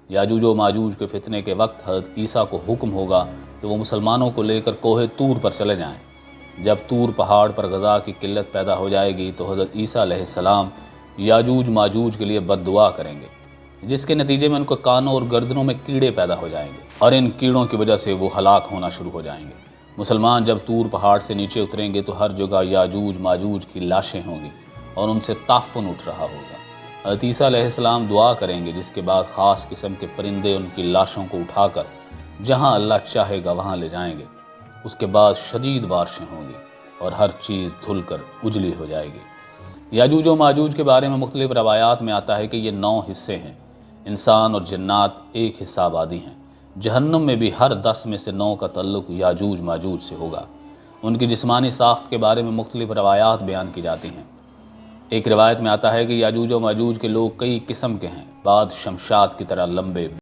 یاجوج و ماجوج کے فتنے کے وقت حضرت عیسیٰ کو حکم ہوگا کہ وہ مسلمانوں کو لے کر کوہ طور پر چلے جائیں۔ جب طور پہاڑ پر غذا کی قلت پیدا ہو جائے گی تو حضرت عیسیٰ علیہ السلام یاجوج ماجوج کے لیے بد دعا کریں گے، جس کے نتیجے میں ان کو کانوں اور گردنوں میں کیڑے پیدا ہو جائیں گے اور ان کیڑوں کی وجہ سے وہ ہلاک ہونا شروع ہو جائیں گے۔ مسلمان جب طور پہاڑ سے نیچے اتریں گے تو ہر جگہ یاجوج ماجوج کی لاشیں ہوں گی اور ان سے تعفن اٹھ رہا ہوگا۔ حضرت عیسیٰ علیہ السلام دعا کریں گے، جس کے بعد خاص قسم کے پرندے ان کی لاشوں کو اٹھا کر جہاں اللہ چاہے گا وہاں لے جائیں گے۔ اس کے بعد شدید بارشیں ہوں گی اور ہر چیز دھل کر اجلی ہو جائے گی۔ یاجوج و ماجوج کے بارے میں مختلف روایات میں آتا ہے کہ یہ 9 حصے ہیں۔ انسان اور جنات ایک حصہ آبادی ہیں۔ جہنم میں بھی ہر 10 میں سے 9 کا تعلق یاجوج ماجوج سے ہوگا۔ ان کی جسمانی ساخت کے بارے میں مختلف روایات بیان کی جاتی ہیں۔ ایک روایت میں آتا ہے کہ یاجوج و ماجوج کے لوگ کئی قسم کے ہیں، بعض شمشاد کی طرح لمبے